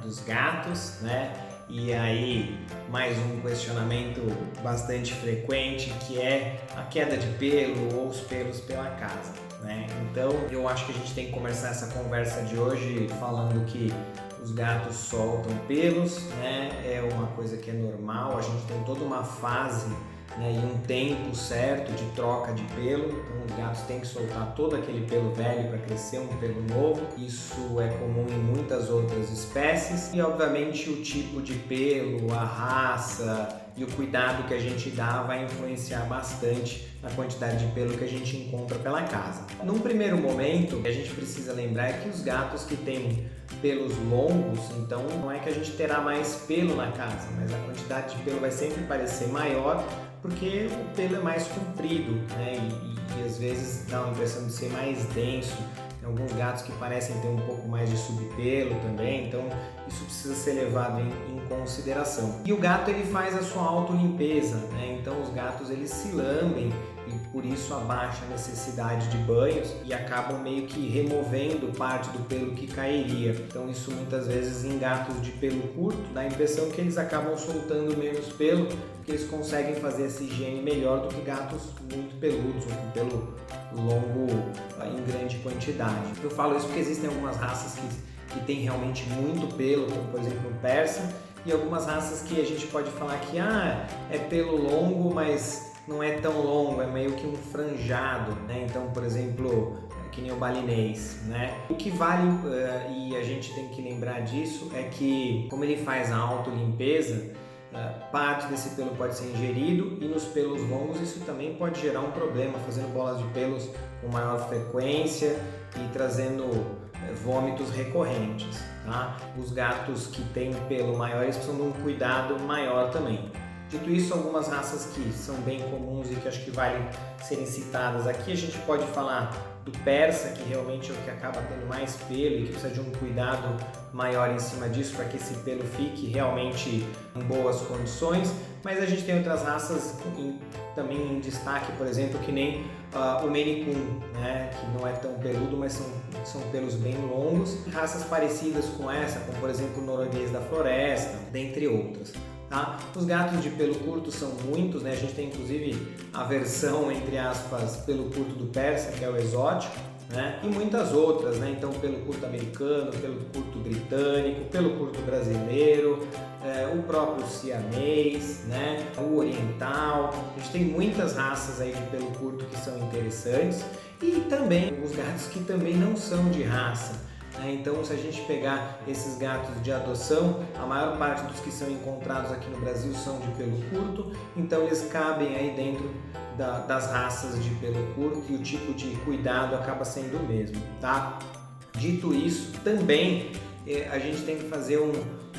dos gatos, né? E aí, mais um questionamento bastante frequente, que é a queda de pelo ou os pelos pela casa, né? Então, eu acho que a gente tem que começar essa conversa de hoje falando que os gatos soltam pelos, né? É uma coisa que é normal, a gente tem toda uma fase, né, e um tempo certo de troca de pelo, então os gatos têm que soltar todo aquele pelo velho para crescer um pelo novo. Isso é comum em muitas outras espécies e obviamente o tipo de pelo, a raça e o cuidado que a gente dá vai influenciar bastante na quantidade de pelo que a gente encontra pela casa. Num primeiro momento, o que a gente precisa lembrar é que os gatos que têm pelos longos, então não é que a gente terá mais pelo na casa, mas a quantidade de pelo vai sempre parecer maior porque o pelo é mais comprido, né? E às vezes dá uma impressão de ser mais denso. Tem alguns gatos que parecem ter um pouco mais de subpelo também, então isso precisa ser levado em consideração. E o gato ele faz a sua autolimpeza, né? Então os gatos eles se lambem e por isso abaixa a necessidade de banhos e acabam meio que removendo parte do pelo que cairia. Então isso muitas vezes em gatos de pelo curto dá a impressão que eles acabam soltando menos pelo, porque eles conseguem fazer essa higiene melhor do que gatos muito peludos ou com pelo longo em grande quantidade. Eu falo isso porque existem algumas raças que têm realmente muito pelo, como por exemplo o persa, e algumas raças que a gente pode falar que é pelo longo, mas não é tão longo, é meio que um franjado, né? Então, por exemplo, que nem o balinês, né? O que vale, e a gente tem que lembrar disso, é que como ele faz a autolimpeza, parte desse pelo pode ser ingerido e nos pelos longos isso também pode gerar um problema, fazendo bolas de pelos com maior frequência e trazendo vômitos recorrentes, tá? Os gatos que têm pelo maior eles precisam de um cuidado maior também. Dito isso, algumas raças que são bem comuns e que acho que valem serem citadas aqui, a gente pode falar do persa, que realmente é o que acaba tendo mais pelo e que precisa de um cuidado maior em cima disso para que esse pelo fique realmente em boas condições, mas a gente tem outras raças também em destaque, por exemplo, que nem o Maine Coon, né, que não é tão peludo, mas são pelos bem longos, raças parecidas com essa, como por exemplo o norueguês da floresta, dentre outras. Tá? Os gatos de pelo curto são muitos, né? A gente tem inclusive a versão, entre aspas, pelo curto do persa, que é o exótico, né? E muitas outras, né? Então pelo curto americano, pelo curto britânico, pelo curto brasileiro, o próprio siamês, né? O oriental. A gente tem muitas raças aí de pelo curto que são interessantes e também os gatos que também não são de raça. Então, se a gente pegar esses gatos de adoção, a maior parte dos que são encontrados aqui no Brasil são de pelo curto, então eles cabem aí dentro das raças de pelo curto e o tipo de cuidado acaba sendo o mesmo, tá? Dito isso, também a gente tem que fazer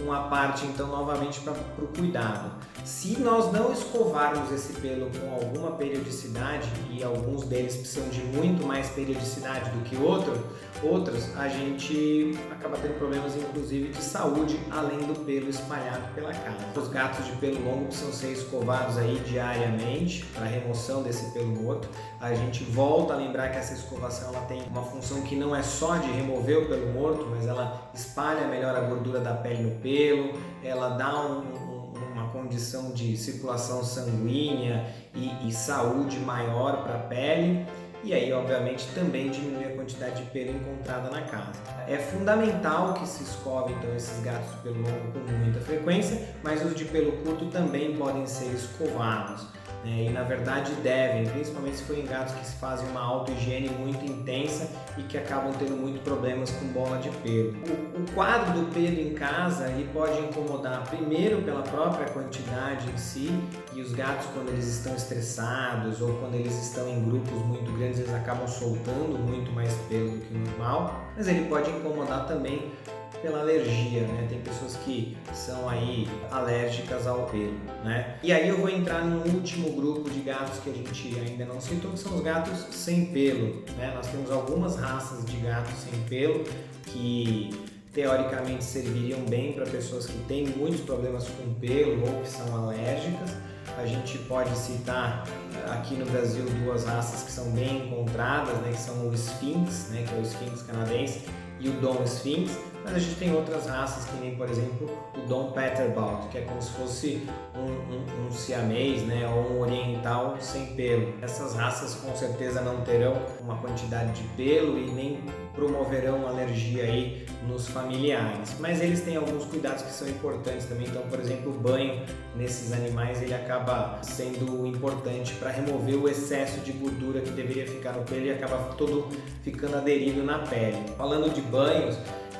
uma parte então novamente para o cuidado. Se nós não escovarmos esse pelo com alguma periodicidade, e alguns deles precisam de muito mais periodicidade do que outros, a gente acaba tendo problemas inclusive de saúde, além do pelo espalhado pela casa. Os gatos de pelo longo precisam ser escovados aí diariamente para remoção desse pelo morto. A gente volta a lembrar que essa escovação ela tem uma função que não é só de remover o pelo morto, mas ela espalha melhor a gordura da pele no pelo, ela dá uma condição de circulação sanguínea e saúde maior para a pele e aí obviamente também diminui a quantidade de pelo encontrada na casa. É fundamental que se escove então esses gatos de pelo longo com muita frequência, mas os de pelo curto também podem ser escovados. E na verdade devem, principalmente se forem gatos que se fazem uma auto-higiene muito intensa e que acabam tendo muitos problemas com bola de pelo. O quadro do pelo em casa ele pode incomodar primeiro pela própria quantidade em si, e os gatos quando eles estão estressados ou quando eles estão em grupos muito grandes eles acabam soltando muito mais pelo do que o normal, mas ele pode incomodar também pela alergia, né? Tem pessoas que são aí alérgicas ao pelo, né? E aí eu vou entrar no último grupo de gatos que a gente ainda não citou, que são os gatos sem pelo, né? Nós temos algumas raças de gatos sem pelo que teoricamente serviriam bem para pessoas que têm muitos problemas com pelo ou que são alérgicas. A gente pode citar aqui no Brasil duas raças que são bem encontradas, né? Que são o Sphynx, né? Que é o Sphynx canadense, e o Dom Sphynx. mas a gente tem outras raças, que nem, por exemplo, o Dom Pedersbald, que é como se fosse um siamês, né, ou um oriental sem pelo. Essas raças com certeza não terão uma quantidade de pelo e nem promoverão alergia aí nos familiares, mas eles têm alguns cuidados que são importantes também. Então, por exemplo, o banho nesses animais ele acaba sendo importante para remover o excesso de gordura que deveria ficar no pelo e acaba todo ficando aderido na pele. Falando de banhos,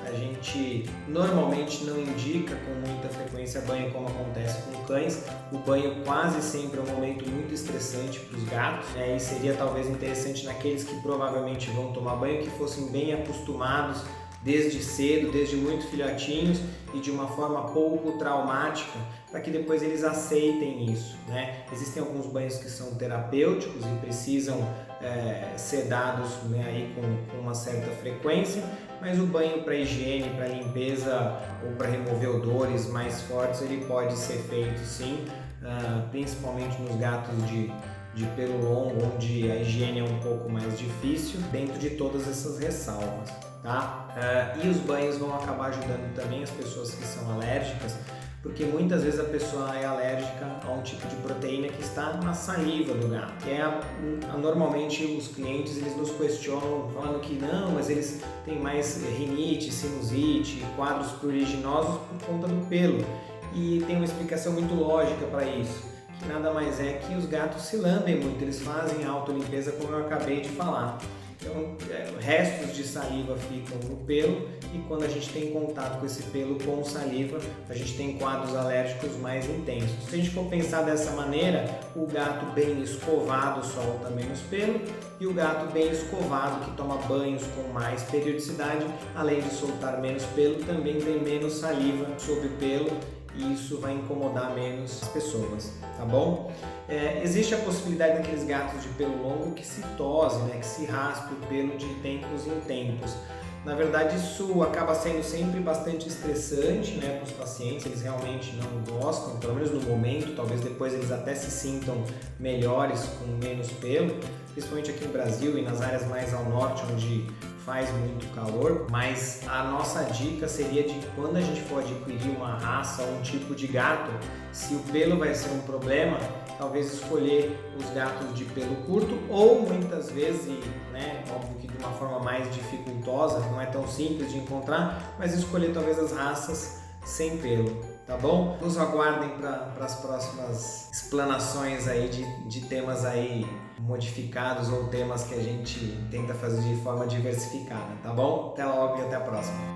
a gente normalmente não indica com muita frequência banho, como acontece com cães. O banho quase sempre é um momento muito estressante para os gatos, né? E seria talvez interessante naqueles que provavelmente vão tomar banho que fossem bem acostumados desde cedo, desde muito filhotinhos e de uma forma pouco traumática, para que depois eles aceitem isso, né? Existem alguns banhos que são terapêuticos e precisam ser dados, né, aí com uma certa frequência, mas o banho para higiene, para limpeza ou para remover odores mais fortes, ele pode ser feito sim, principalmente nos gatos de pelo longo, onde a higiene é um pouco mais difícil, dentro de todas essas ressalvas, tá? E os banhos vão acabar ajudando também as pessoas que são alérgicas, porque muitas vezes a pessoa é alérgica a um tipo de proteína que está na saliva do gato. Normalmente os clientes eles nos questionam falando que não, mas eles têm mais rinite, sinusite, quadros pruriginosos por conta do pelo. E tem uma explicação muito lógica para isso, que nada mais é que os gatos se lambem muito, eles fazem autolimpeza, como eu acabei de falar. Então, restos de saliva ficam no pelo e quando a gente tem contato com esse pelo com saliva, a gente tem quadros alérgicos mais intensos. Se a gente for pensar dessa maneira, o gato bem escovado solta menos pelo e o gato bem escovado, que toma banhos com mais periodicidade, além de soltar menos pelo, também tem menos saliva sob o pelo e isso vai incomodar menos as pessoas, tá bom? Existe a possibilidade daqueles gatos de pelo longo que se tose, né, que se raspe o pelo de tempos em tempos. Na verdade, isso acaba sendo sempre bastante estressante, né, para os pacientes, eles realmente não gostam, pelo menos no momento, talvez depois eles até se sintam melhores com menos pelo, principalmente aqui no Brasil e nas áreas mais ao norte, onde faz muito calor, mas a nossa dica seria de quando a gente for adquirir uma raça ou um tipo de gato, se o pelo vai ser um problema, talvez escolher os gatos de pelo curto ou muitas vezes, né, óbvio que de uma forma mais dificultosa, não é tão simples de encontrar, mas escolher talvez as raças sem pelo, tá bom? Nos aguardem para as próximas explanações aí de temas aí modificados ou temas que a gente tenta fazer de forma diversificada, tá bom? Até logo e até a próxima!